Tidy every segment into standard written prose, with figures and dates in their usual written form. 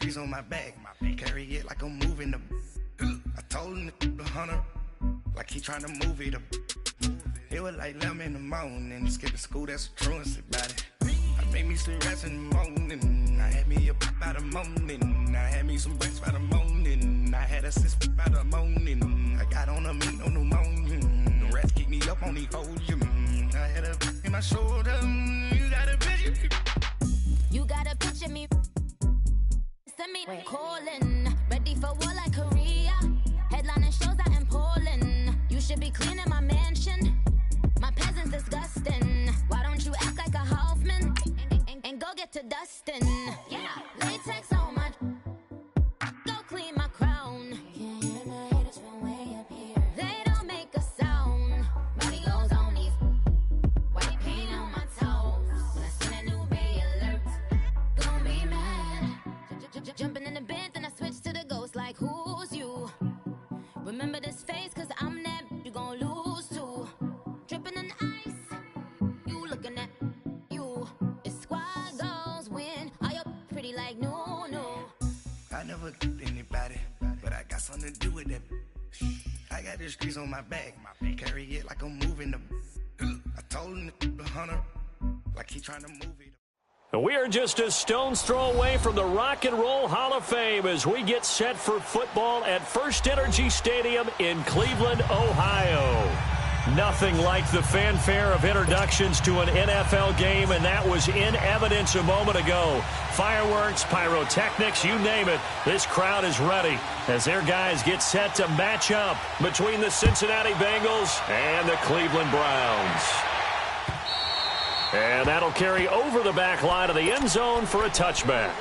streets on my back. Carry it like I'm moving the. I told him the hunter, like he trying to move it up. It was like 11 in the morning. Skipping school, that's a truancy about it. I made me some rats in the morning. I had me a pop by the morning. I had me some breaks by the morning. I had a sis by the morning. I got on a meat on the morning. The rats keep me up on the podium. I had a in my shoulder. You got a picture. You got a picture me. Send me calling. Ready for war like Korea. Headlining shows out in Poland. You should be cleaning my mansion. My peasants disgusting. Why don't you act like a Hoffman and go get to dustin'? Yeah, latex on my. Go clean my crown. Can't hear my haters from way up here. They don't make a sound. Body goes on these. White paint on my toes. When I see that new Bay alert, gonna be mad. Jumping in the bed, then I switch to the ghost like who's you? Remember this face, cause I'm that you gon' lose to. Dripping in ice, you looking at you. It's squad goals win. Are you pretty like no? I never killed anybody, but I got something to do with that. I got the streets on my back. Carry it like I'm moving the. I told him the hunter, like he trying to move it. We are just a stone's throw away from the Rock and Roll Hall of Fame as we get set for football at First Energy Stadium in Cleveland, Ohio. Nothing like the fanfare of introductions to an NFL game, and that was in evidence a moment ago. Fireworks, pyrotechnics, you name it. This crowd is ready as their guys get set to match up between the Cincinnati Bengals and the Cleveland Browns. And that'll carry over the back line of the end zone for a touchback.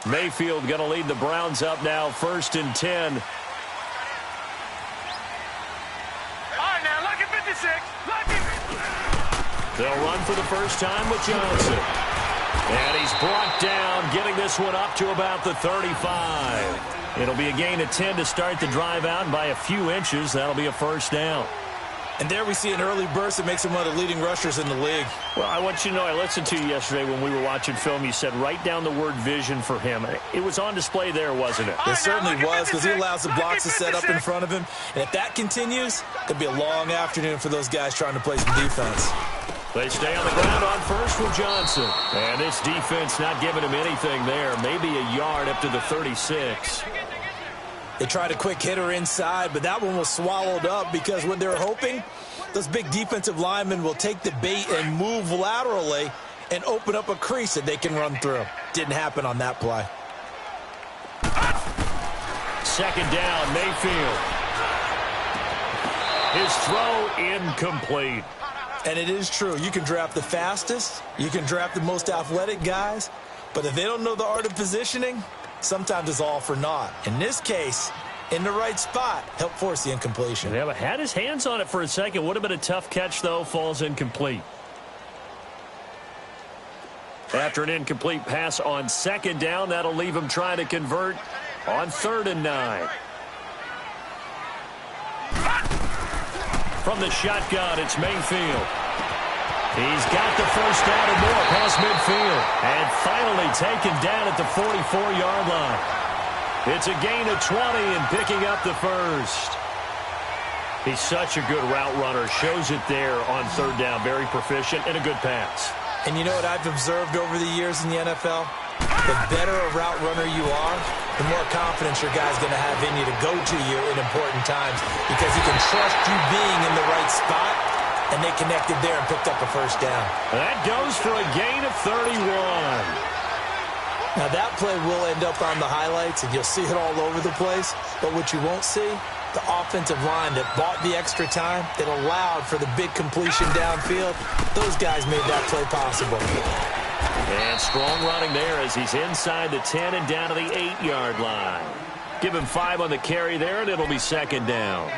Mayfield going to lead the Browns up now, 1st and 10. All right, now, look at 56. Look at. They'll run for the first time with Johnson. And he's brought down, getting this one up to about the 35. It'll be a gain of 10 to start the drive out, and by a few inches, that'll be a first down. And there we see an early burst that makes him one of the leading rushers in the league. Well, I want you to know, I listened to you yesterday when we were watching film. You said write down the word vision for him. It was on display there, wasn't it? It certainly was, because he allows the blocks to set up in front of him. And if that continues, it'll be a long afternoon for those guys trying to play some defense. They stay on the ground on first with Johnson. And this defense not giving him anything there. Maybe a yard up to the 36. They tried a quick hitter inside, but that one was swallowed up because what they're hoping, those big defensive linemen will take the bait and move laterally and open up a crease that they can run through. Didn't happen on that play. Second down, Mayfield. His throw incomplete. And it is true. You can draft the fastest. You can draft the most athletic guys. But if they don't know the art of positioning, sometimes it's all for naught. In this case, in the right spot, helped force the incompletion. Yeah, but had his hands on it for a second. Would have been a tough catch, though. Falls incomplete. After an incomplete pass on second down, that'll leave him trying to convert on 3rd and 9. From the shotgun, it's Mayfield. He's got the first down and more past midfield. And finally taken down at the 44-yard line. It's a gain of 20 and picking up the first. He's such a good route runner. Shows it there on 3rd down. Very proficient and a good pass. And you know what I've observed over the years in the NFL? The better a route runner you are, the more confidence your guy's going to have in you to go to you in important times because he can trust you being in the right spot, and they connected there and picked up a first down. That goes for a gain of 31. Now, that play will end up on the highlights, and you'll see it all over the place. But what you won't see, the offensive line that bought the extra time, that allowed for the big completion downfield, those guys made that play possible. And strong running there as he's inside the 10 and down to the 8-yard line. Give him 5 on the carry there, and it'll be 2nd down.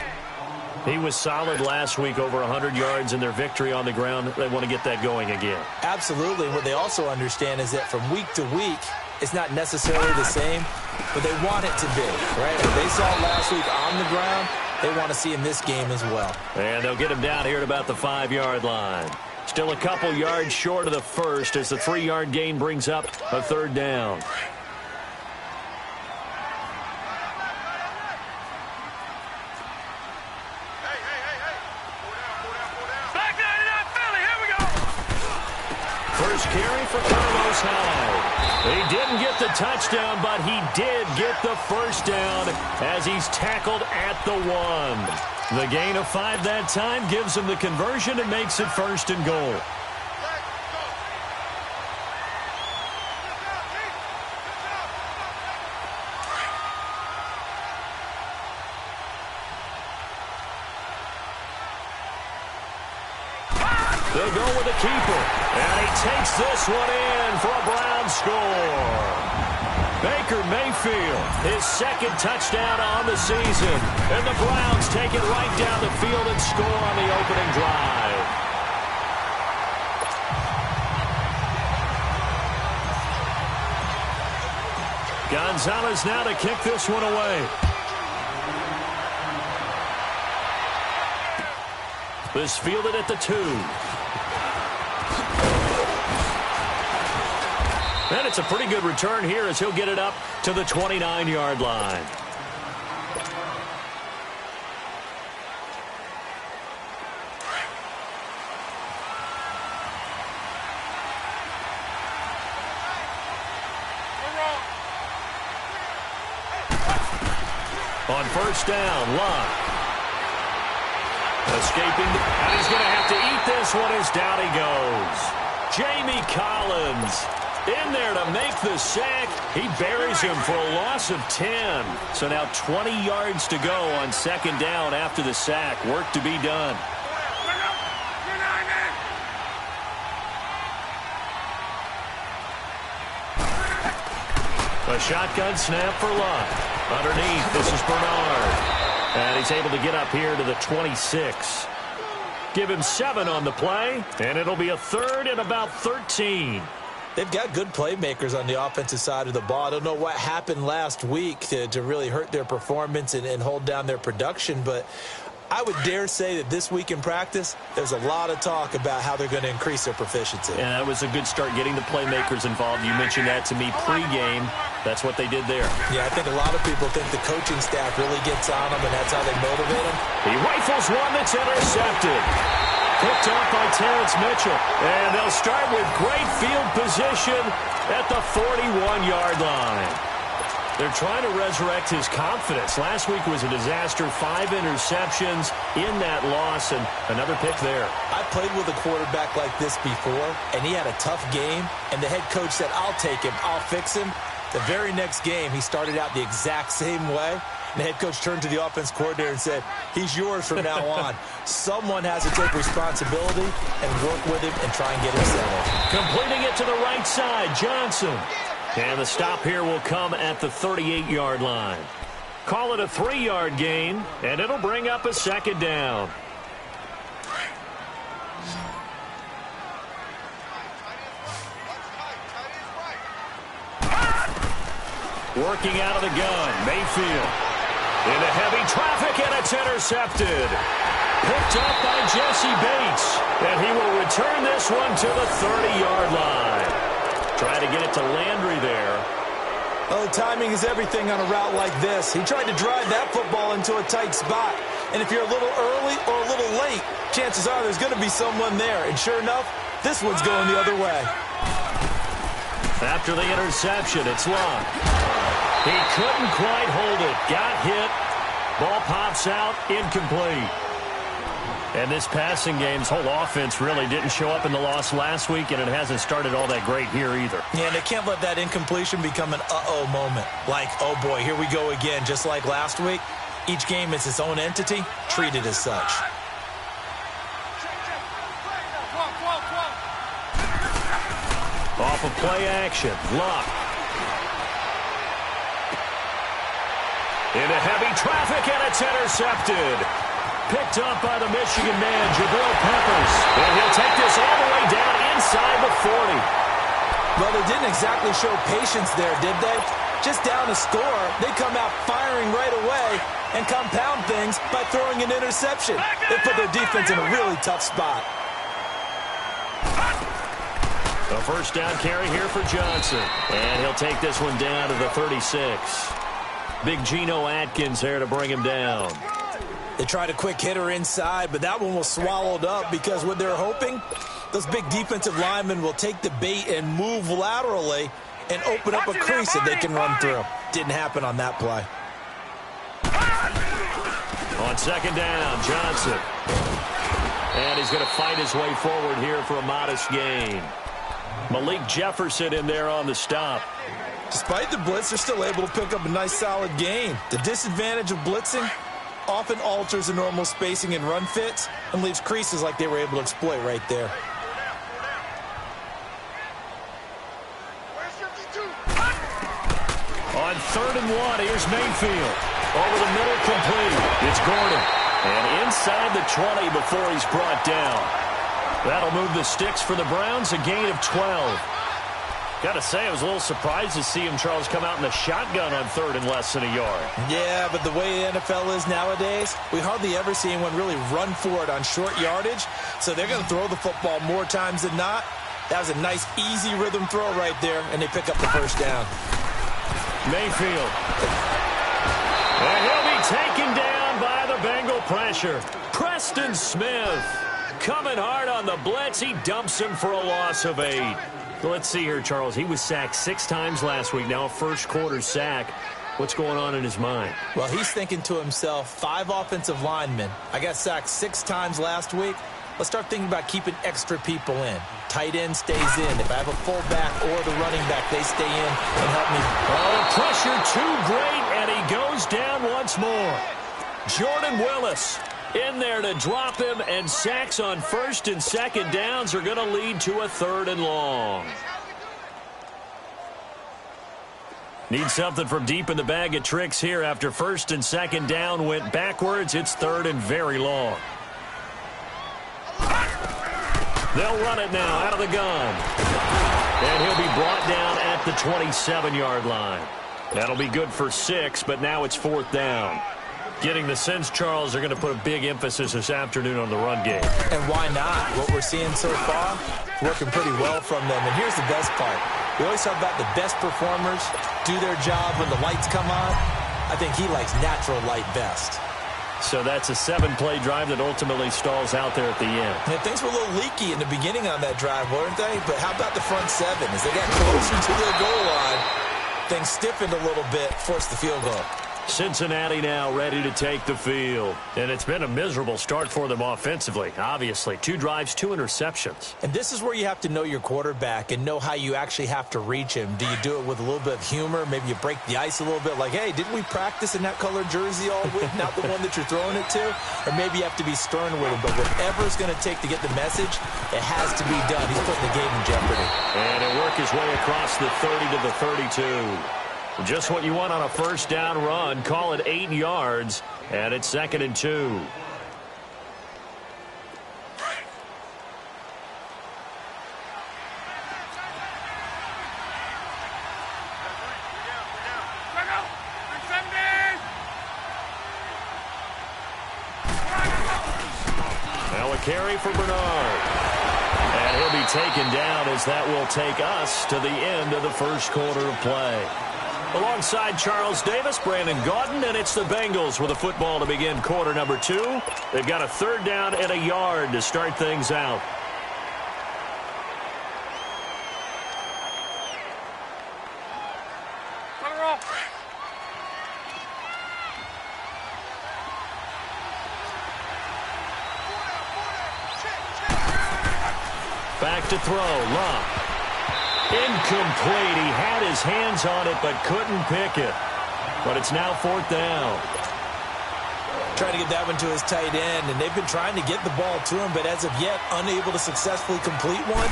He was solid last week, over 100 yards in their victory on the ground. They want to get that going again. Absolutely. What they also understand is that from week to week, it's not necessarily the same, but they want it to be, right? They saw it last week on the ground. they want to see in this game as well. And they'll get him down here at about the 5-yard line. Still a couple yards short of the first as the 3-yard gain brings up a 3rd down. First carry for Carlos Hyde. He didn't get the touchdown, but he did get the first down as he's tackled at the 1. The gain of 5 that time gives him the conversion and makes it 1st and goal. They'll go with the keeper, and he takes this one in for a Browns score. Baker Mayfield, his 2nd touchdown on the season, and the Browns take it right down the field and score on the opening drive. Gonzalez now to kick this one away. This fielded at the 2. And it's a pretty good return here as he'll get it up to the 29-yard line. On 1st down, Locke. Escaping, and he's going to have to eat this one as down he goes. Jamie Collins in there to make the sack. He buries him for a loss of 10. So now 20 yards to go on 2nd down after the sack. Work to be done. A shotgun snap for Locke. Underneath, this is Bernard. And he's able to get up here to the 26. Give him 7 on the play, and it'll be a 3rd and about 13. They've got good playmakers on the offensive side of the ball. I don't know what happened last week to really hurt their performance and hold down their production, but I would dare say that this week in practice, there's a lot of talk about how they're going to increase their proficiency. And that was a good start getting the playmakers involved. You mentioned that to me pregame. That's what they did there. Yeah, I think a lot of people think the coaching staff really gets on them, and that's how they motivate them. He rifles one that's intercepted. Picked off by Terrence Mitchell. And they'll start with great field position at the 41-yard line. They're trying to resurrect his confidence. Last week was a disaster. 5 interceptions in that loss, and another pick there. I played with a quarterback like this before, and he had a tough game, and the head coach said, I'll take him, I'll fix him. The very next game, he started out the exact same way. And the head coach turned to the offense coordinator and said, he's yours from now on. Someone has to take responsibility and work with him and try and get him settled. Completing it to the right side, Johnson. And the stop here will come at the 38-yard line. Call it a 3-yard gain, and it'll bring up a 2nd down. Working out of the gun, Mayfield. Into heavy traffic, and it's intercepted. Picked up by Jesse Bates. And he will return this one to the 30-yard line. Trying to get it to Landry there. Oh, timing is everything on a route like this. He tried to drive that football into a tight spot. And if you're a little early or a little late, chances are there's going to be someone there. And sure enough, this one's going the other way. After the interception, it's Locke. He couldn't quite hold it. Got hit. Ball pops out. Incomplete. And this passing game's whole offense really didn't show up in the loss last week, and it hasn't started all that great here either. Yeah, and they can't let that incompletion become an uh-oh moment. Like, oh boy, here we go again, just like last week. Each game is its own entity, treated as such. Off of play action, Locke. Into heavy traffic, and it's intercepted. Picked up by the Michigan man, Jabril Peppers. And he'll take this all the way down inside the 40. Well, they didn't exactly show patience there, did they? Just down a score, they come out firing right away and compound things by throwing an interception. They put their defense in a really tough spot. A first down carry here for Johnson. And he'll take this one down to the 36. Big Geno Atkins there to bring him down. They tried a quick hitter inside, but that one was swallowed up because what they're hoping, those big defensive linemen will take the bait and move laterally and open up a crease that they can run through. Didn't happen on that play. On second down, Johnson. And he's going to fight his way forward here for a modest gain. Malik Jefferson in there on the stop. Despite the blitz, they're still able to pick up a nice solid gain. The disadvantage of blitzing often alters the normal spacing and run fits and leaves creases like they were able to exploit right there. On 3rd and 1, here's Mayfield. Over the middle, complete. It's Gordon. And inside the 20 before he's brought down. That'll move the sticks for the Browns, a gain of 12. Got to say, I was a little surprised to see him, Charles, come out in the shotgun on 3rd and less than a yard. Yeah, but the way the NFL is nowadays, we hardly ever see anyone really run for it on short yardage. So they're going to throw the football more times than not. That was a nice, easy rhythm throw right there, and they pick up the first down. Mayfield. And he'll be taken down by the Bengal pressure. Preston Smith coming hard on the blitz. He dumps him for a loss of 8. Let's see here, Charles. He was sacked 6 times last week. Now a first-quarter sack. What's going on in his mind? Well, he's thinking to himself, 5 offensive linemen. I got sacked 6 times last week. Let's start thinking about keeping extra people in. Tight end stays in. If I have a fullback or the running back, they stay in and help me. Oh, the pressure too great, and he goes down once more. Jordan Willis in there to drop him, and sacks on 1st and 2nd downs are going to lead to a 3rd and long. Need something from deep in the bag of tricks here after 1st and 2nd down went backwards. It's 3rd and very long. They'll run it now out of the gun. And he'll be brought down at the 27-yard line. That'll be good for 6, but now it's 4th down. Getting the sense, Charles, they're going to put a big emphasis this afternoon on the run game. And why not? What we're seeing so far, working pretty well from them. And here's the best part. We always talk about the best performers do their job when the lights come on. I think he likes natural light best. So that's a 7-play drive that ultimately stalls out there at the end. And things were a little leaky in the beginning on that drive, weren't they? But how about the front 7? As they got closer to their goal line, things stiffened a little bit, forced the field goal. Cincinnati now ready to take the field. And it's been a miserable start for them offensively, obviously. 2 drives, 2 interceptions. And this is where you have to know your quarterback and know how you actually have to reach him. Do you do it with a little bit of humor? Maybe you break the ice a little bit like, hey, didn't we practice in that colored jersey all week? Not the one that you're throwing it to? Or maybe you have to be stern with him. But whatever it's going to take to get the message, it has to be done. He's putting the game in jeopardy. And he'll work his way across the 30 to the 32. Just what you want on a first down run. Call it 8 yards, and it's 2nd and 2. Now a carry for Bernard. And he'll be taken down as that will take us to the end of the first quarter of play. Alongside Charles Davis, Brandon Gaudin, and it's the Bengals with a football to begin quarter number 2. They've got a 3rd down and a yard to start things out. Back to throw, Love. Incomplete. He had his hands on it but couldn't pick it. But it's now 4th down. Trying to get that one to his tight end, and they've been trying to get the ball to him, but as of yet, unable to successfully complete one.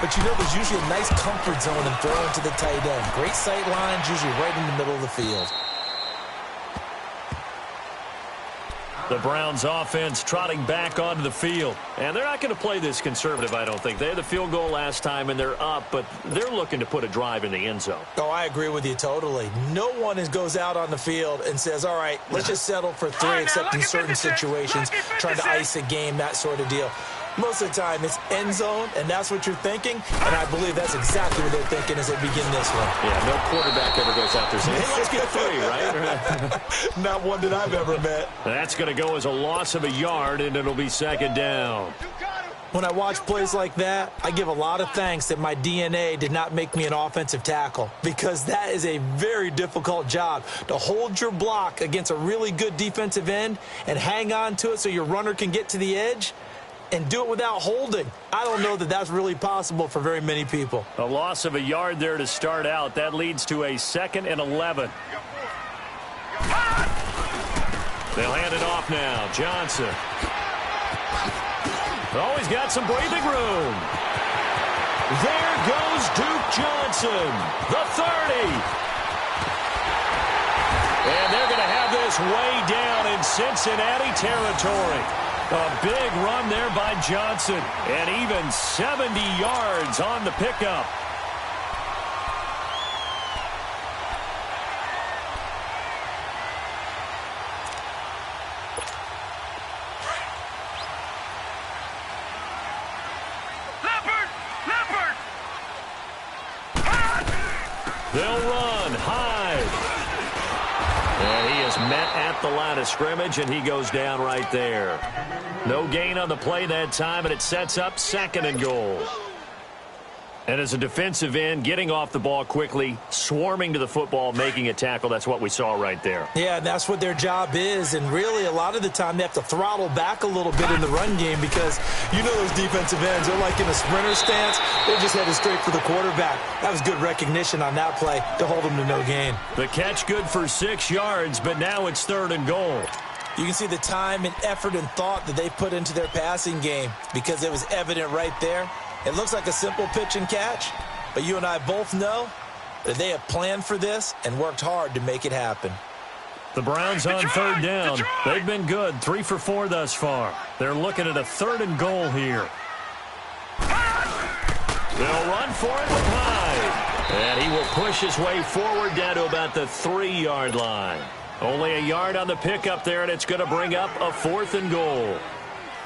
But you know there's usually a nice comfort zone in throwing to the tight end. Great sight lines, usually right in the middle of the field. The Browns offense trotting back onto the field. And they're not going to play this conservative, I don't think. They had the field goal last time, and they're up, but they're looking to put a drive in the end zone. Oh, I agree with you totally. No one goes out on the field and says, all right, let's just settle for 3, except in certain situations, trying to ice a game, that sort of deal. Most of the time, it's end zone, and that's what you're thinking, and I believe that's exactly what they're thinking as they begin this one. Yeah, no quarterback ever goes out there saying, hey, let's get 3, right? Not one that I've ever met. That's going to go as a loss of a yard, and it'll be second down. When I watch plays like that, I give a lot of thanks that my DNA did not make me an offensive tackle, because that is a very difficult job to hold your block against a really good defensive end and hang on to it so your runner can get to the edge and do it without holding. I don't know that that's really possible for very many people. A loss of a yard there to start out. That leads to a 2nd and 11. They'll hand it off now. Johnson. Oh, he's got some breathing room. There goes Duke Johnson, the 30. And they're going to have this way down in Cincinnati territory. A big run there by Johnson, and even 70 yards on the pickup. Leopard! They'll run high. And he is met at the line of scrimmage, and he goes down right there. No gain on the play that time, and it sets up 2nd and goal. And as a defensive end, getting off the ball quickly, swarming to the football, making a tackle, that's what we saw right there. Yeah, that's what their job is, and really a lot of the time they have to throttle back a little bit in the run game because you know those defensive ends, they're like in a sprinter stance. They're just headed straight for the quarterback. That was good recognition on that play to hold them to no gain. The catch good for 6 yards, but now it's 3rd and goal. You can see the time and effort and thought that they put into their passing game because it was evident right there. It looks like a simple pitch and catch, but you and I both know that they have planned for this and worked hard to make it happen. The Browns on 3rd down. They've been good, 3 for 4 thus far. They're looking at a 3rd and goal here. They'll run for it with Hyde. And he will push his way forward down to about the 3-yard line. Only a yard on the pickup there, and it's going to bring up a 4th and goal.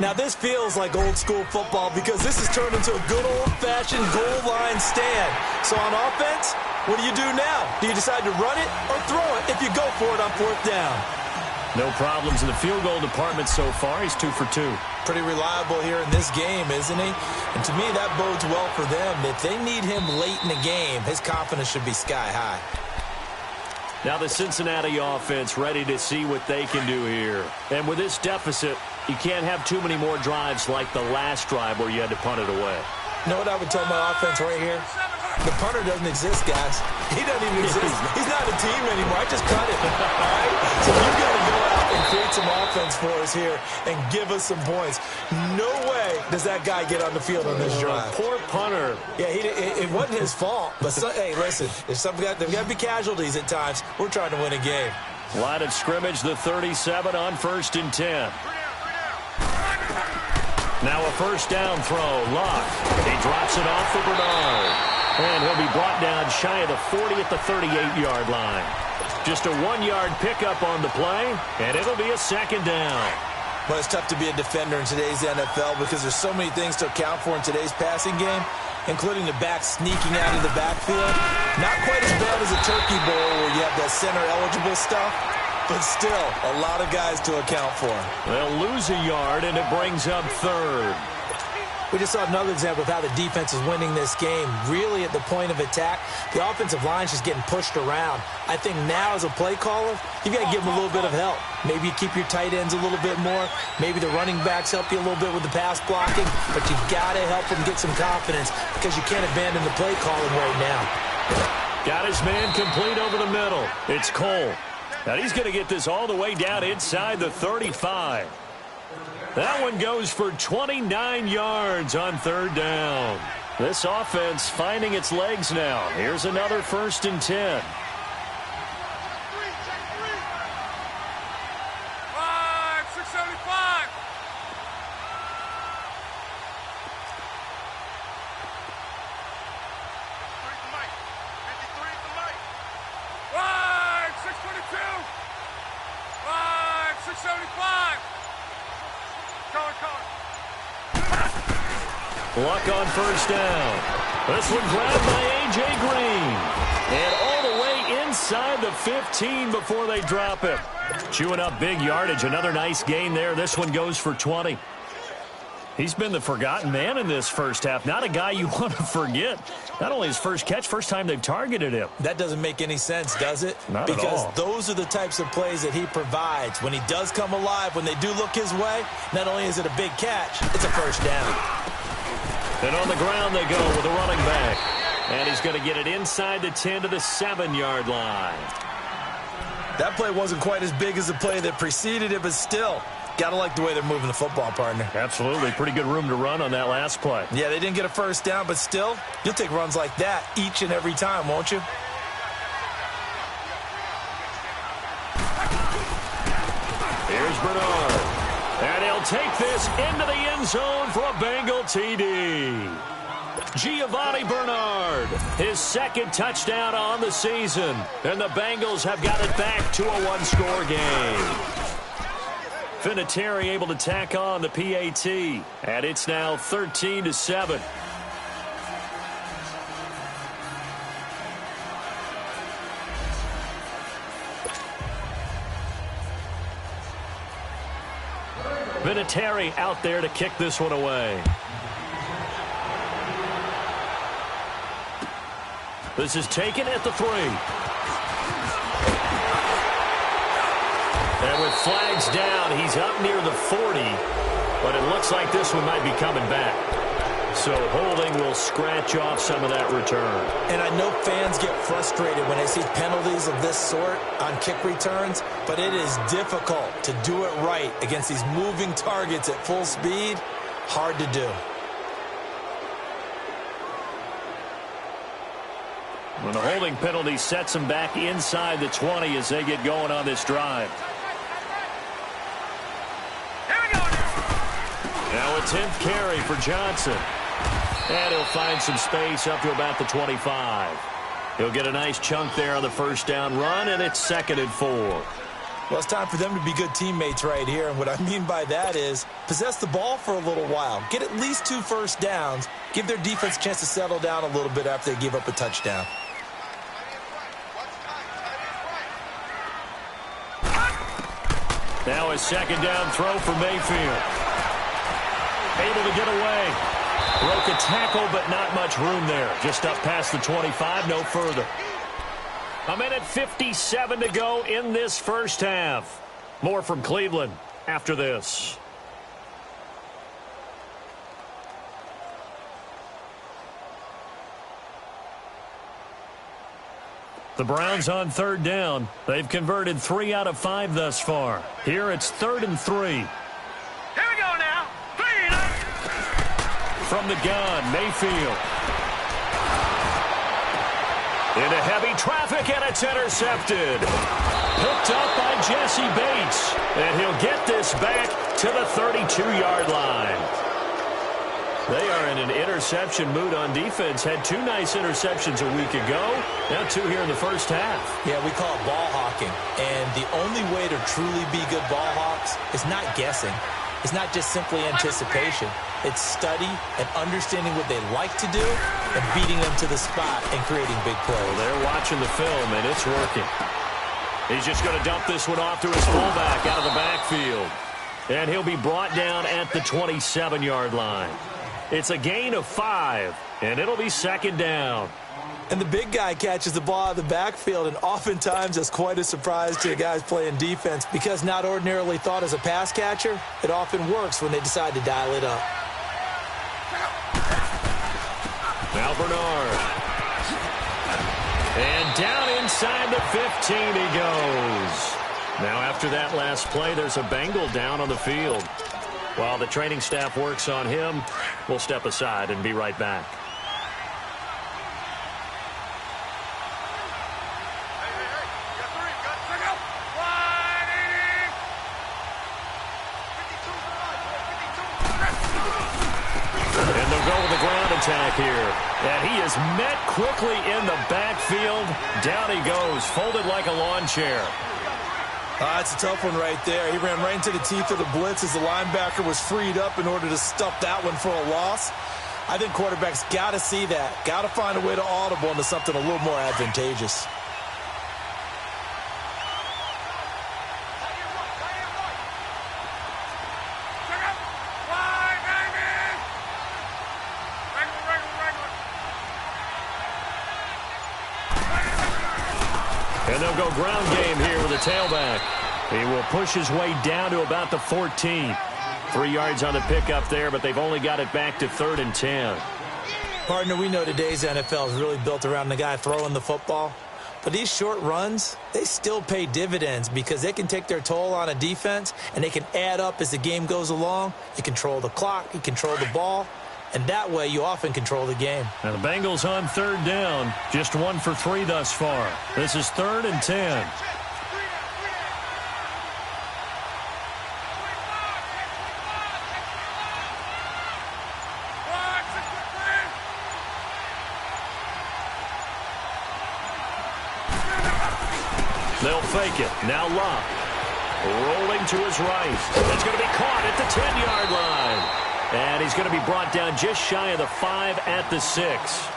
Now, this feels like old-school football because this has turned into a good old-fashioned goal line stand. So on offense, what do you do now? Do you decide to run it or throw it if you go for it on 4th down? No problems in the field goal department so far. He's 2 for 2. Pretty reliable here in this game, isn't he? And to me, that bodes well for them. If they need him late in the game, his confidence should be sky high. Now the Cincinnati offense ready to see what they can do here. And with this deficit, you can't have too many more drives like the last drive where you had to punt it away. You know what I would tell my offense right here? The punter doesn't exist, guys. He doesn't even exist. He's not a team anymore. I just cut it. All right? So you've got to go out and create some offense for us here and give us some points. No way does that guy get on the field on this drive. Poor punter. Yeah, it wasn't his fault. But, hey, listen, there's got to be casualties at times. We're trying to win a game. Line of scrimmage, the 37 on 1st and 10. Now a 1st down throw. Luck. He drops it off for Bernard. And he'll be brought down shy of the 40 at the 38-yard line. Just a 1-yard pickup on the play, and it'll be a 2nd down. Well, it's tough to be a defender in today's NFL because there's so many things to account for in today's passing game, including the back sneaking out of the backfield. Not quite as bad as a turkey bowl where you have that center-eligible stuff, but still a lot of guys to account for. They'll lose a yard, and it brings up 3rd. We just saw another example of how the defense is winning this game. Really at the point of attack, the offensive line is just getting pushed around. I think now as a play caller, you've got to give them a little bit of help. Maybe you keep your tight ends a little bit more. Maybe the running backs help you a little bit with the pass blocking. But you've got to help them get some confidence because you can't abandon the play calling right now. Got his man complete over the middle. It's Cole. Now he's going to get this all the way down inside the 35. That one goes for 29 yards on 3rd down. This offense finding its legs now. Here's another 1st and 10. 5, 6, 7. Luck on first down. This one grabbed by A.J. Green. And all the way inside the 15 before they drop it. Chewing up big yardage. Another nice gain there. This one goes for 20. He's been the forgotten man in this first half. Not a guy you want to forget. Not only his first catch, first time they've targeted him. That doesn't make any sense, does it? Not at all. Because those are the types of plays that he provides. When he does come alive, when they do look his way, not only is it a big catch, it's a first down. And on the ground they go with a running back. And he's going to get it inside the 10 to the 7-yard line. That play wasn't quite as big as the play that preceded it, but still, gotta like the way they're moving the football, partner. Absolutely. Pretty good room to run on that last play. Yeah, they didn't get a first down, but still, you'll take runs like that each and every time, won't you? Here's Bernard. And he'll take this into the end zone for a Bengal TD. Giovanni Bernard, his second touchdown on the season. And the Bengals have got it back to a one-score game. Vinatieri able to tack on the PAT. And it's now 13-7. Vinatieri out there to kick this one away. This is taken at the 3. And with flags down, he's up near the 40. But it looks like this one might be coming back. So holding will scratch off some of that return. And I know fans get frustrated when they see penalties of this sort on kick returns, but it is difficult to do it right against these moving targets at full speed. Hard to do. When the holding penalty sets them back inside the 20 as they get going on this drive. Here we go. Now a 10th carry for Johnson. And he'll find some space up to about the 25. He'll get a nice chunk there on the first down run, and it's 2nd and 4. Well, it's time for them to be good teammates right here. And what I mean by that is possess the ball for a little while. Get at least 2 first downs. Give their defense a chance to settle down a little bit after they give up a touchdown. Now a 2nd down throw for Mayfield. Able to get away. Broke a tackle, but not much room there. Just up past the 25, no further. A minute 57 to go in this first half. More from Cleveland after this. The Browns on 3rd down. They've converted 3 out of 5 thus far. Here it's 3rd and 3. Here we go now. 3. From the gun, Mayfield. Into heavy traffic, and it's intercepted. Picked up by Jesse Bates. And he'll get this back to the 32-yard line. They are in an interception mood on defense. Had 2 nice interceptions a week ago. Now 2 here in the first half. Yeah, we call it ball hawking. And the only way to truly be good ball hawks is not guessing. It's not just simply anticipation. It's study and understanding what they like to do and beating them to the spot and creating big plays. Well, they're watching the film, and it's working. He's just going to dump this one off to his fullback out of the backfield. And he'll be brought down at the 27-yard line. It's a gain of 5, and it'll be 2nd down. And the big guy catches the ball out of the backfield, and oftentimes that's quite a surprise to the guys playing defense because not ordinarily thought as a pass catcher, it often works when they decide to dial it up. Now Bernard. And down inside the 15 he goes. Now after that last play, there's a Bengal down on the field. While the training staff works on him, we'll step aside and be right back. And they'll go with the ground attack here. And he is met quickly in the backfield. Down he goes, folded like a lawn chair. That's a tough one right there. He ran right into the teeth of the blitz as the linebacker was freed up in order to stuff that one for a loss. I think quarterbacks got to see that. Got to find a way to audible into something a little more advantageous. And they'll go ground game here with a tailback. He will push his way down to about the 14. 3 yards on the pickup there, but they've only got it back to 3rd and 10. Partner, we know today's NFL is really built around the guy throwing the football. But these short runs, they still pay dividends because they can take their toll on a defense, and they can add up as the game goes along. You control the clock, you control the ball, and that way you often control the game. Now the Bengals on 3rd down, just 1 for 3 thus far. This is 3rd and 10. They'll fake it. Now Locke. Rolling to his right. It's going to be caught at the 10-yard line. And he's going to be brought down just shy of the 5 at the 6.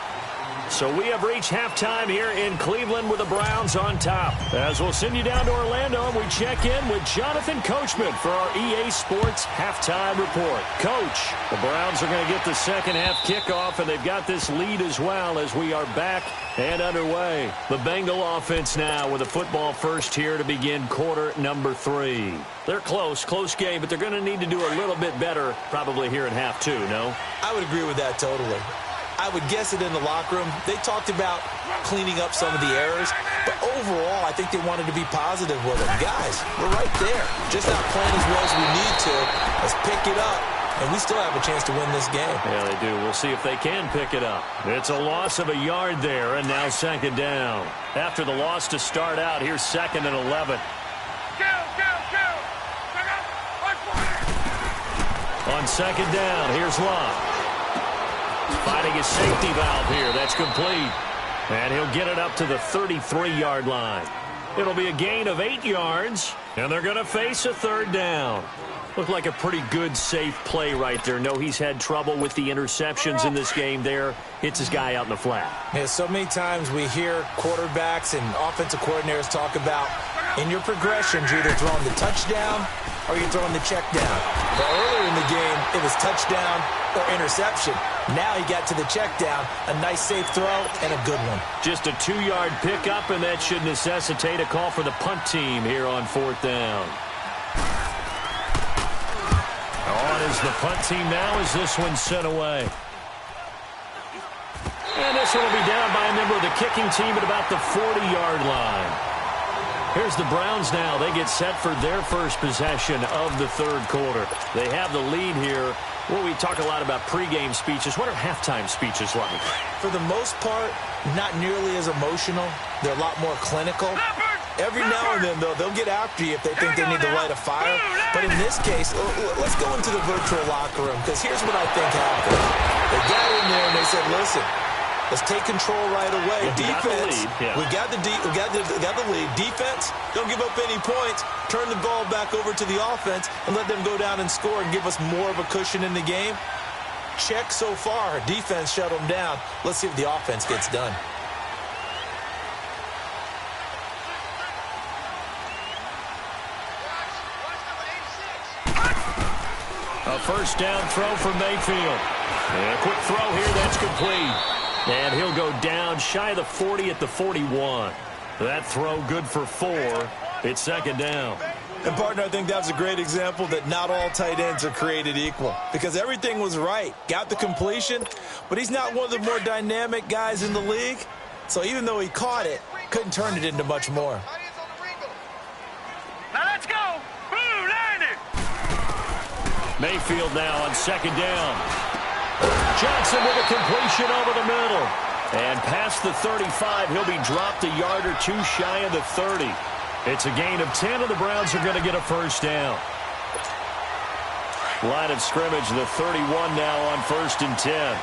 So we have reached halftime here in Cleveland with the Browns on top. As we'll send you down to Orlando, and we check in with Jonathan Coachman for our EA Sports Halftime Report. Coach, the Browns are going to get the second half kickoff, and they've got this lead as well as we are back and underway. The Bengal offense now with a football first here to begin quarter number 3. They're close game, but they're going to need to do a little bit better probably here in half 2, no? I would agree with that totally. I would guess it in the locker room. They talked about cleaning up some of the errors, but overall, I think they wanted to be positive with it. Guys, we're right there. Just not playing as well as we need to. Let's pick it up, and we still have a chance to win this game. Yeah, they do. We'll see if they can pick it up. It's a loss of a yard there, and now 2nd down. After the loss to start out, here's 2nd and 11. On 2nd down, here's Locke. Finding his safety valve here. That's complete. And he'll get it up to the 33-yard line. It'll be a gain of 8 yards, and they're going to face a 3rd down. Looked like a pretty good, safe play right there. No, he's had trouble with the interceptions in this game there. Hits his guy out in the flat. Yeah, so many times we hear quarterbacks and offensive coordinators talk about in your progressions, you're either throwing the touchdown or you're throwing the check down. But earlier in the game, it was touchdown or interception. Now he got to the check down, a nice safe throw, and a good one. Just a 2-yard pickup, and that should necessitate a call for the punt team here on 4th down. On is the punt team now as this one's sent away. And this one will be down by a member of the kicking team at about the 40-yard line. Here's the Browns now. They get set for their first possession of the 3rd quarter. They have the lead here. Well, we talk a lot about pregame speeches. What are halftime speeches like? For the most part, not nearly as emotional. They're a lot more clinical. Every now and then, though, they'll get after you if they think they need to light a fire. But in this case, let's go into the virtual locker room, because here's what I think happened. They got in there and they said, listen, let's take control right away. Defense, we got the lead. Defense, don't give up any points. Turn the ball back over to the offense and let them go down and score and give us more of a cushion in the game. Check so far. Defense shut them down. Let's see if the offense gets done. A first down throw for Mayfield. And a quick throw here, that's complete. And he'll go down shy of the 40 at the 41. That throw good for 4. It's 2nd down. And, partner, I think that's a great example that not all tight ends are created equal, because everything was right. Got the completion, but he's not one of the more dynamic guys in the league. So even though he caught it, couldn't turn it into much more. Now let's go. Blue, line it. Mayfield now on 2nd down. Johnson with a completion over the middle. And past the 35, he'll be dropped a yard or 2 shy of the 30. It's a gain of 10, and the Browns are going to get a first down. Line of scrimmage, the 31 now on 1st and 10.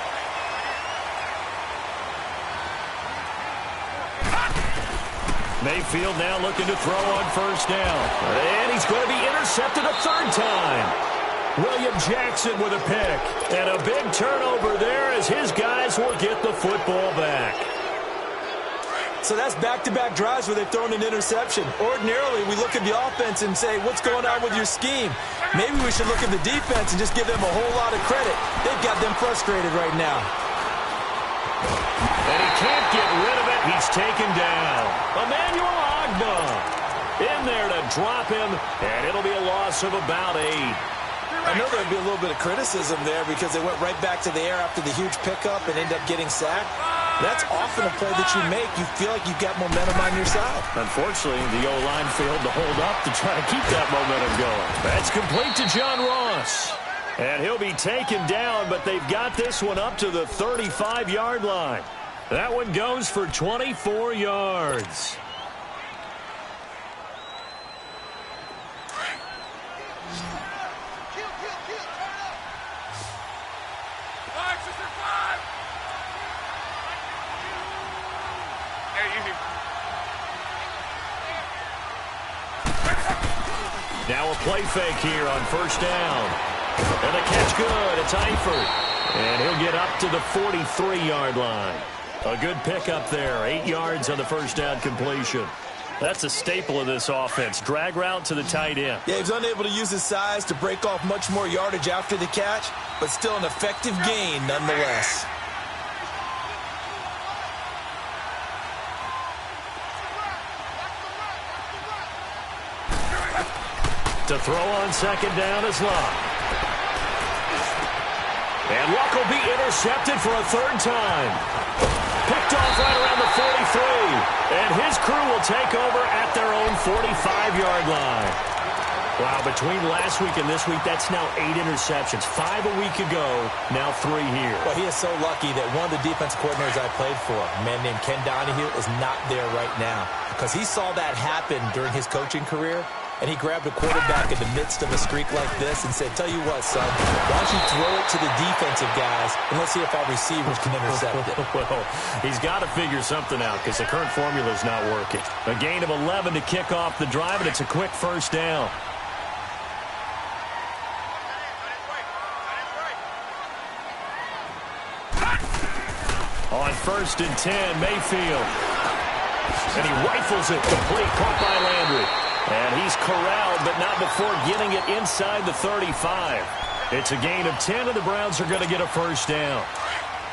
Mayfield now looking to throw on 1st down. And he's going to be intercepted a 3rd time. William Jackson with a pick. And a big turnover there as his guys will get the football back. So that's back-to-back drives where they've thrown an interception. Ordinarily, we look at the offense and say, what's going on with your scheme? Maybe we should look at the defense and just give them a whole lot of credit. They've got them frustrated right now. And he can't get rid of it. He's taken down. Emmanuel Ogbah in there to drop him, and it'll be a loss of about 8. I know there'd be a little bit of criticism there because they went right back to the air after the huge pickup and ended up getting sacked. That's often a play that you make. You feel like you've got momentum on your side. Unfortunately, the O-line failed to hold up to try to keep that momentum going. That's complete to John Ross. And he'll be taken down, but they've got this one up to the 35-yard line. That one goes for 24 yards. Now a play fake here on first down. And the catch good. It's Eifert. And he'll get up to the 43-yard line. A good pickup there. 8 yards on the first down completion. That's a staple of this offense. Drag route to the tight end. Yeah, he was unable to use his size to break off much more yardage after the catch, but still an effective gain nonetheless. To throw on second down is Luck. And Luck will be intercepted for a third time. Picked off right around the 43. And his crew will take over at their own 45-yard line. Wow, between last week and this week, that's now 8 interceptions. 5 a week ago, now 3 here. Well, he is so lucky that one of the defense coordinators I played for, a man named Ken Donahue, is not there right now. Because he saw that happen during his coaching career. And he grabbed a quarterback in the midst of a streak like this and said, tell you what, son, why don't you throw it to the defensive guys, and let's see if our receivers can intercept it. Well, he's got to figure something out because the current formula is not working. A gain of 11 to kick off the drive, and it's a quick first down. On 1st and 10, Mayfield. And he rifles it complete, caught by Landry. And he's corralled, but not before getting it inside the 35. It's a gain of 10, and the Browns are going to get a first down.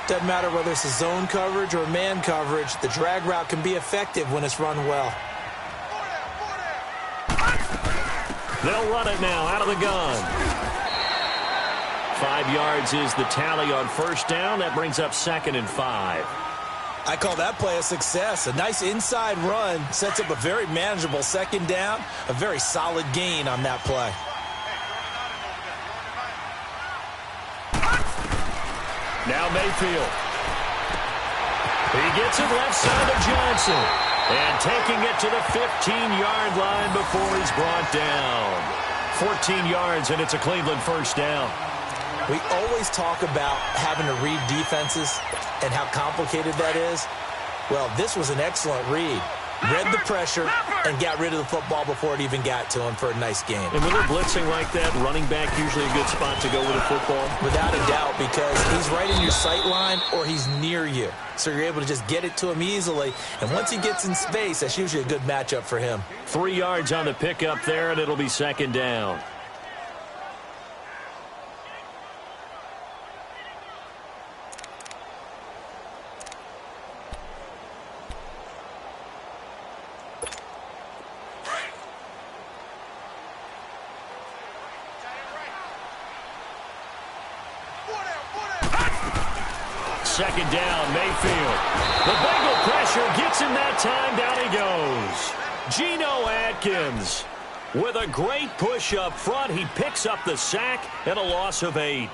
Doesn't matter whether it's a zone coverage or man coverage. The drag route can be effective when it's run well. They'll run it now out of the gun. 5 yards is the tally on first down. That brings up 2nd and 5. I call that play a success. A nice inside run sets up a very manageable second down. A very solid gain on that play. Now Mayfield. He gets it left side of Johnson. And taking it to the 15-yard line before he's brought down. 14 yards, and it's a Cleveland first down. We always talk about having to read defenses and how complicated that is. Well, this was an excellent read. Read the pressure and got rid of the football before it even got to him for a nice game. And when they're blitzing like that, running back usually a good spot to go with a football? Without a doubt, because he's right in your sight line or he's near you. So you're able to just get it to him easily. And once he gets in space, that's usually a good matchup for him. 3 yards on the pickup there, and it'll be second down. Second down, Mayfield. The Bengal pressure gets him that time. Down he goes. Geno Atkins with a great push up front. He picks up the sack and a loss of 8.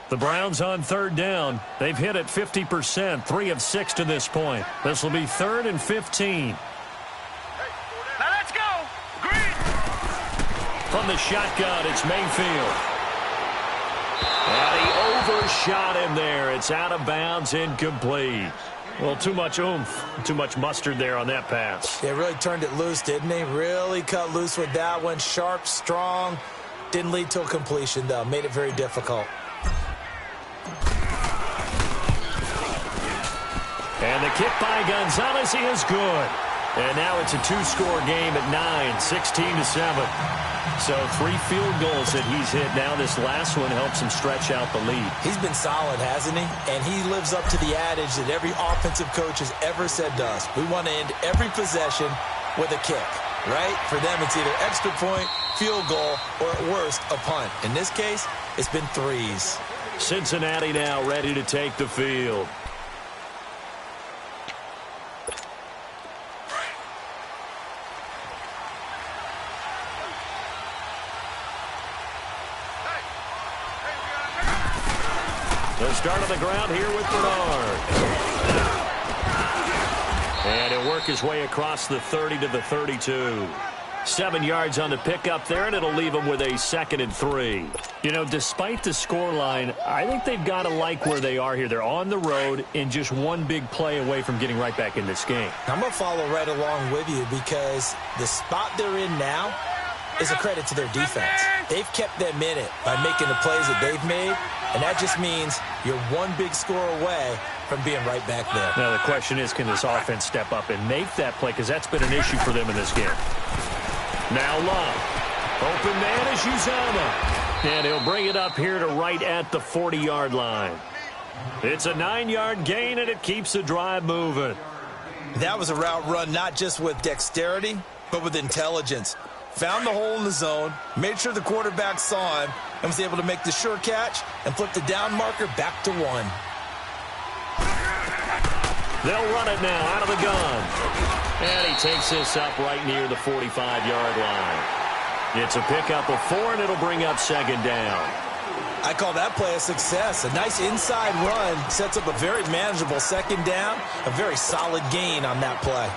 The Browns on third down. They've hit it 50%, 3 of 6 to this point. This will be 3rd and 15. Now let's go. Green. From the shotgun, it's Mayfield. And he overshot him there. It's out of bounds, incomplete. Well, too much oomph, too much mustard there on that pass. They really turned it loose, didn't they? Really cut loose with that one. Sharp, strong. Didn't lead to a completion, though. Made it very difficult. And the kick by Gonzalez is good. And now it's a two-score game at 9, 16-7. So 3 field goals that he's hit now. This last one helps him stretch out the lead. He's been solid, hasn't he? And he lives up to the adage that every offensive coach has ever said to us. We want to end every possession with a kick, right? For them, it's either extra point, field goal, or at worst, a punt. In this case, it's been 3s. Cincinnati now ready to take the field. They'll start on the ground here with Bernard. And he'll work his way across the 30 to the 32. 7 yards on the pickup there, and it'll leave him with a 2nd and 3. You know, despite the scoreline, I think they've got to like where they are here. They're on the road and just one big play away from getting right back in this game. I'm going to follow right along with you because the spot they're in now is a credit to their defense. They've kept them in it by making the plays that they've made, and that just means you're one big score away from being right back there. Now, the question is, can this offense step up and make that play? Because that's been an issue for them in this game. Now Love. Open man is Uzama. And he'll bring it up here to right at the 40-yard line. It's a 9-yard gain, and it keeps the drive moving. That was a route run not just with dexterity, but with intelligence. Found the hole in the zone, made sure the quarterback saw him, and was able to make the sure catch and flip the down marker back to 1. They'll run it now out of the gun. And he takes this up right near the 45-yard line. It's a pickup of 4, and it'll bring up 2nd down. I call that play a success. A nice inside run sets up a very manageable 2nd down, a very solid gain on that play.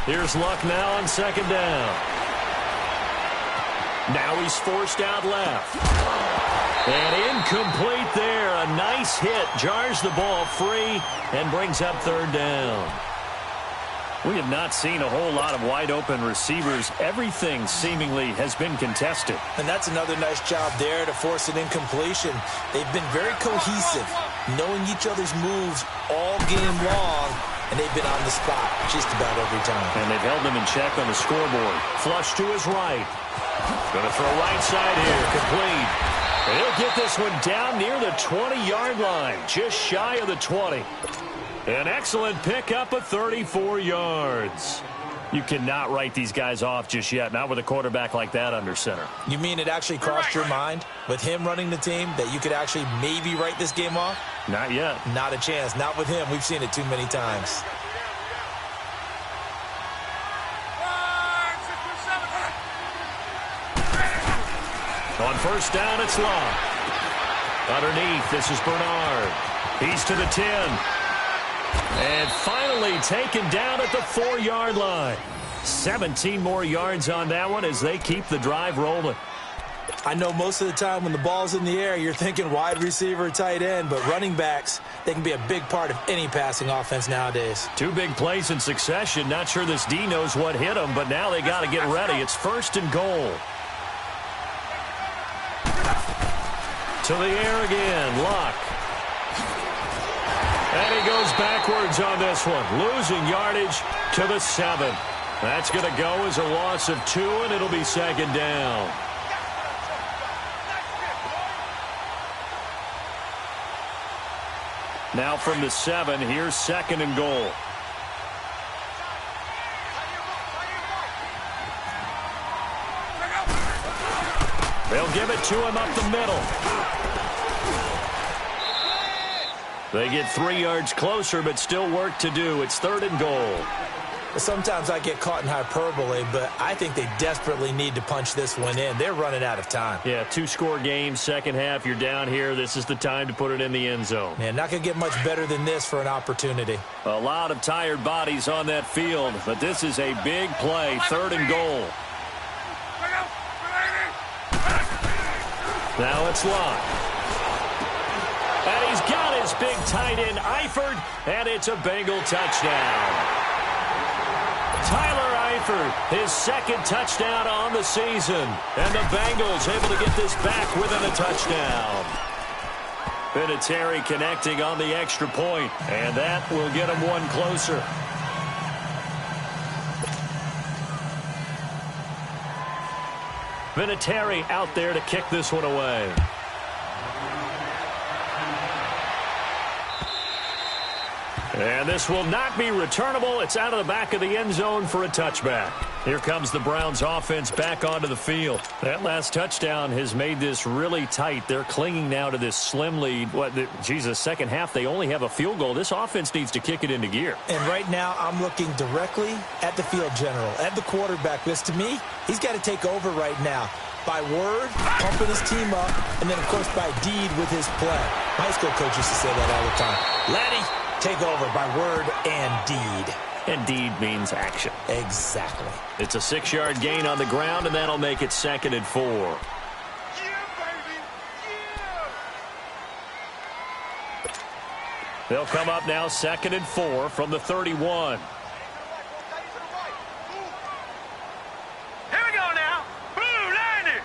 Here's Luck now on 2nd down. Now he's forced out left. And incomplete there. A nice hit. Jars the ball free and brings up 3rd down. We have not seen a whole lot of wide-open receivers. Everything seemingly has been contested. And that's another nice job there to force an incompletion. They've been very cohesive, knowing each other's moves all game long, and they've been on the spot just about every time. And they've held them in check on the scoreboard. Flush to his right. Going to throw right side here. Complete. And he'll get this one down near the 20-yard line, just shy of the 20. An excellent pickup of 34 yards. You cannot write these guys off just yet, not with a quarterback like that under center. You mean it actually crossed your mind with him running the team that you could actually maybe write this game off? Not yet. Not a chance. Not with him. We've seen it too many times. On 1st down, it's Love. Underneath, this is Bernard. He's to the 10. And finally taken down at the 4-yard line. 17 more yards on that one as they keep the drive rolling. I know most of the time when the ball's in the air, you're thinking wide receiver, tight end, but running backs, they can be a big part of any passing offense nowadays. 2 big plays in succession. Not sure this D knows what hit him, but now they got to get ready. It's 1st and goal. To the air again, Luck. And he goes backwards on this one, losing yardage to the 7. That's going to go as a loss of 2, and it'll be 2nd down. Now from the 7, here's 2nd and goal. They'll give it to him up the middle. They get 3 yards closer, but still work to do. It's 3rd and goal. Sometimes I get caught in hyperbole, but I think they desperately need to punch this one in. They're running out of time. Yeah, 2-score game, second half. You're down here. This is the time to put it in the end zone. Man, not going to get much better than this for an opportunity. A lot of tired bodies on that field, but this is a big play, 3rd and goal. Now it's Locke. And he's got his big tight end, Eifert, and it's a Bengal touchdown. Tyler Eifert, his 2nd touchdown on the season. And the Bengals able to get this back within a touchdown. Vinatieri connecting on the extra point, and that will get him one closer. Vinatieri out there to kick this one away. And this will not be returnable. It's out of the back of the end zone for a touchback. Here comes the Browns offense back onto the field. That last touchdown has made this really tight. They're clinging now to this slim lead. Second half, they only have a field goal. This offense needs to kick it into gear. And right now, I'm looking directly at the field general, at the quarterback. Because to me, he's got to take over right now. By word, pumping his team up, and then, of course, by deed with his play. My high school coach used to say that all the time. Laddie, take over by word and deed. And deed means action. Exactly. It's a 6-yard gain on the ground, and that'll make it 2nd and 4. Yeah, baby. Yeah. They'll come up now 2nd and 4 from the 31. Here we go now. Blue, landing.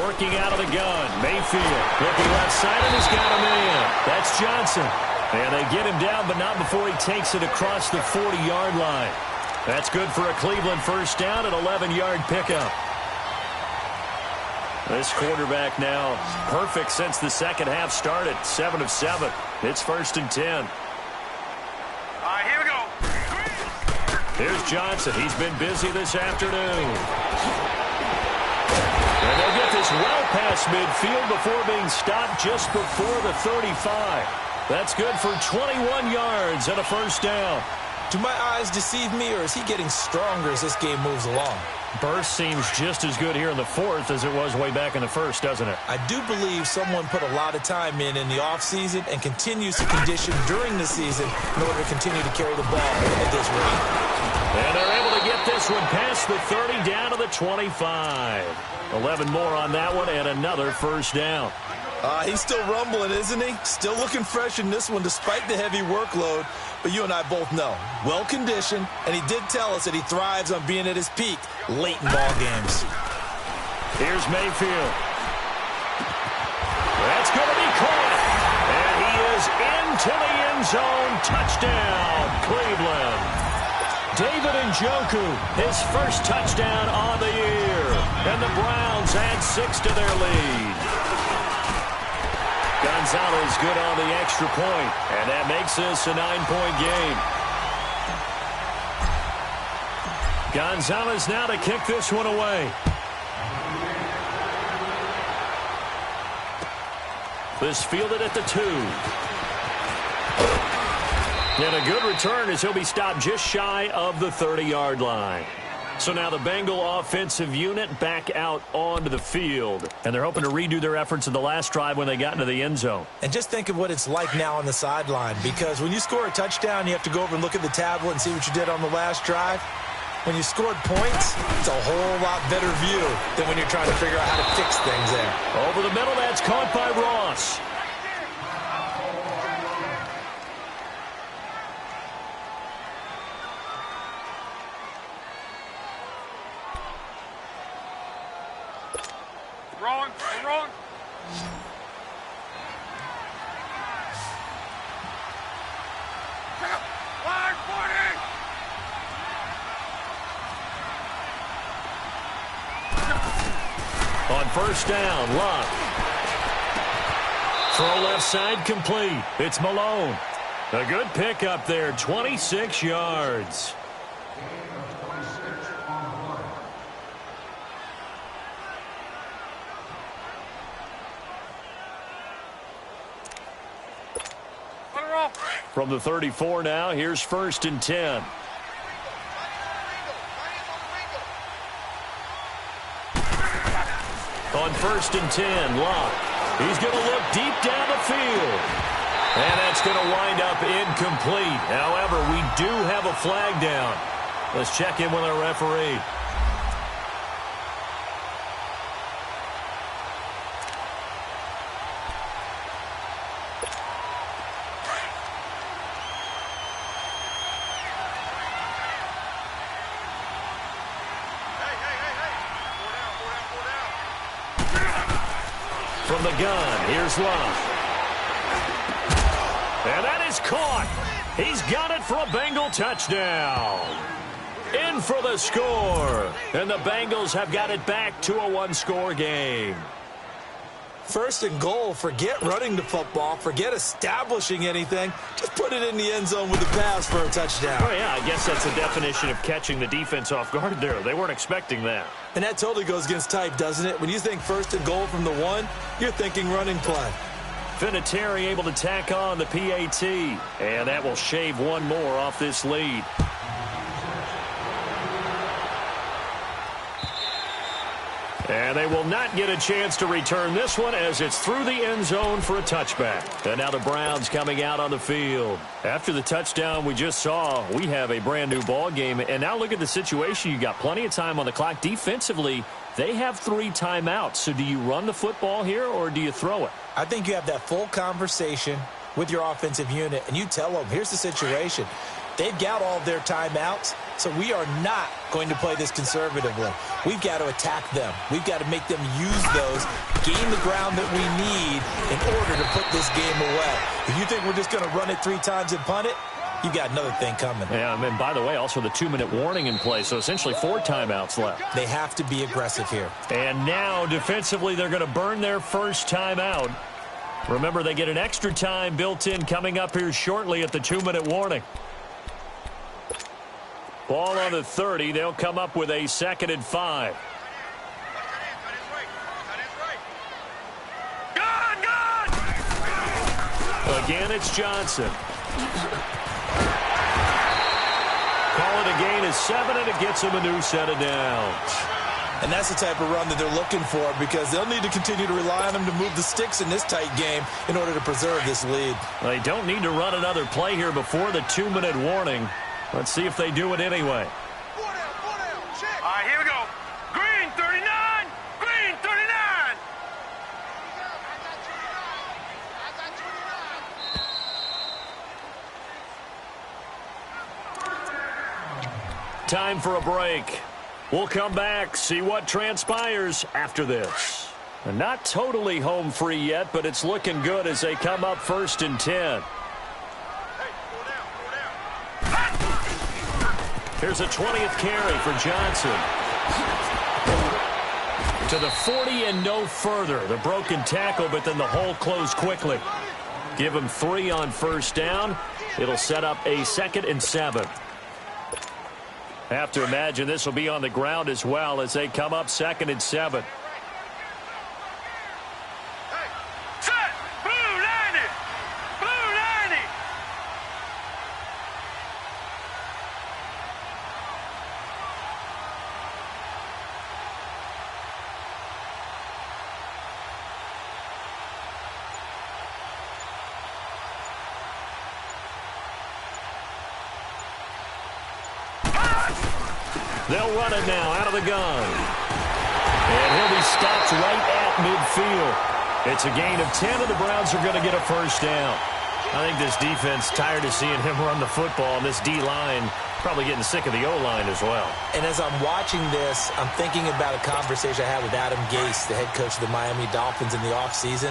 Working out of the gun. Mayfield looking left side, and he's got a man. That's Johnson. And they get him down, but not before he takes it across the 40-yard line. That's good for a Cleveland first down, an 11-yard pickup. This quarterback now perfect since the second half started. 7 of 7. It's 1st and 10. All right, here we go. Here's Johnson. He's been busy this afternoon. And they'll get this well past midfield before being stopped just before the 35. That's good for 21 yards and a first down. Do my eyes deceive me, or is he getting stronger as this game moves along? Burst seems just as good here in the 4th as it was way back in the 1st, doesn't it? I do believe someone put a lot of time in the offseason and continues to condition during the season in order to continue to carry the ball at this rate. And they're able to get this one past the 30 down to the 25. 11 more on that one and another first down. He's still rumbling, isn't he? Still looking fresh in this one despite the heavy workload. But you and I both know, well-conditioned, and he did tell us that he thrives on being at his peak late in ball games. Here's Mayfield. That's going to be caught. And he is into the end zone. Touchdown, Cleveland. David Njoku, his first touchdown on the year. And the Browns add 6 to their lead. Gonzalez good on the extra point, and that makes this a 9-point game. Gonzalez now to kick this one away. This fielded at the 2. And a good return as he'll be stopped just shy of the 30-yard line. So now the Bengal offensive unit back out onto the field. And they're hoping to redo their efforts in the last drive when they got into the end zone. And just think of what it's like now on the sideline. Because when you score a touchdown, you have to go over and look at the tablet and see what you did on the last drive. When you scored points, it's a whole lot better view than when you're trying to figure out how to fix things there. Over the middle, that's caught by Ross. Wrong. Line 40. On first down, Locke. Throw left side complete. It's Malone. A good pickup there, 26 yards. Put her off. From the 34 now, here's 1st and 10. On 1st and 10, Locke. He's going to look deep down the field. And that's going to wind up incomplete. However, we do have a flag down. Let's check in with our referee. From the gun, here's Locke. And that is caught. He's got it for a Bengal touchdown. In for the score. And the Bengals have got it back to a one-score game. 1st and goal. Forget running the football. Forget establishing anything. Just put it in the end zone with a pass for a touchdown. Oh, yeah, I guess that's the definition of catching the defense off guard there. They weren't expecting that. And that totally goes against type, doesn't it? When you think 1st and goal from the 1, you're thinking running play. Vinatieri able to tack on the PAT. And that will shave one more off this lead. And they will not get a chance to return this one as it's through the end zone for a touchback. And now the Browns coming out on the field. After the touchdown we just saw, we have a brand new ball game. And now look at the situation. You got plenty of time on the clock. Defensively, they have 3 timeouts. So do you run the football here or do you throw it? I think you have that full conversation with your offensive unit, and you tell them, here's the situation. They've got all their timeouts, so we are not going to play this conservatively. We've got to attack them. We've got to make them use those, gain the ground that we need in order to put this game away. If you think we're just going to run it 3 times and punt it, you've got another thing coming. Yeah, and by the way, also the 2-minute warning in play, so essentially 4 timeouts left. They have to be aggressive here. And now, defensively, they're going to burn their first timeout. Remember, they get an extra time built in coming up here shortly at the 2-minute warning. Ball on the 30. They'll come up with a 2nd and 5. Again, it's Johnson. Call it a gain of 7, and it gets them a new set of downs. And that's the type of run that they're looking for because they'll need to continue to rely on them to move the sticks in this tight game in order to preserve this lead. They don't need to run another play here before the 2-minute warning. Let's see if they do it anyway. All right, here we go. Green 39. Green 39. Time for a break. We'll come back, see what transpires after this. And not totally home free yet, but it's looking good as they come up 1st and 10. Here's a 20th carry for Johnson. To the 40 and no further. The broken tackle, but then the hole closed quickly. Give him 3 on 1st down. It'll set up a 2nd and 7. Have to imagine this will be on the ground as well as they come up 2nd and 7. They'll run it now out of the gun. And he'll be stopped right at midfield. It's a gain of 10, and the Browns are going to get a 1st down. I think this defense tired of seeing him run the football, and this D-line probably getting sick of the O-line as well. And as I'm watching this, I'm thinking about a conversation I had with Adam Gase, the head coach of the Miami Dolphins in the offseason.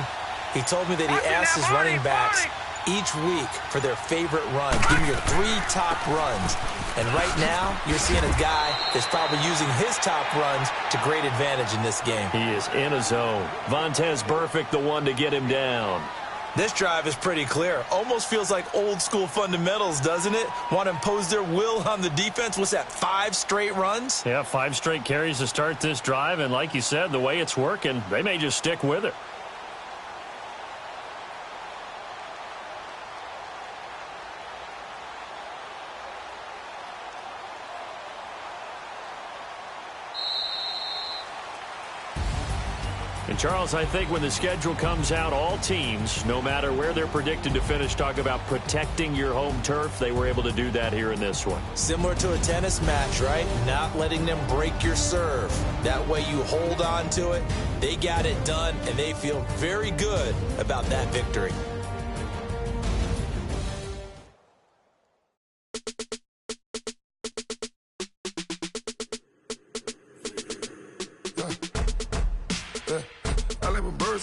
He told me that he asked his running backs each week for their favorite runs. Give me your 3 top runs. And right now, you're seeing a guy that's probably using his top runs to great advantage in this game. He is in a zone. Vontaze Burfict, the one to get him down. This drive is pretty clear. Almost feels like old school fundamentals, doesn't it? Want to impose their will on the defense. What's that, 5 straight runs? Yeah, 5 straight carries to start this drive. And like you said, the way it's working, they may just stick with it. And, Charles, I think when the schedule comes out, all teams, no matter where they're predicted to finish, talk about protecting your home turf. They were able to do that here in this one. Similar to a tennis match, right? Not letting them break your serve. That way you hold on to it. They got it done, and they feel very good about that victory.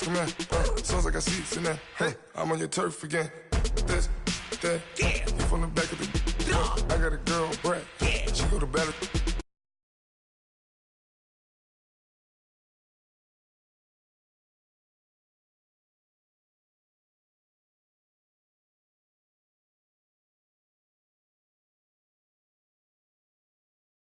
Come in, soon as I got seats in there, hey, I'm on your turf again. This, that, you from the back of the, I got a girl, Brett.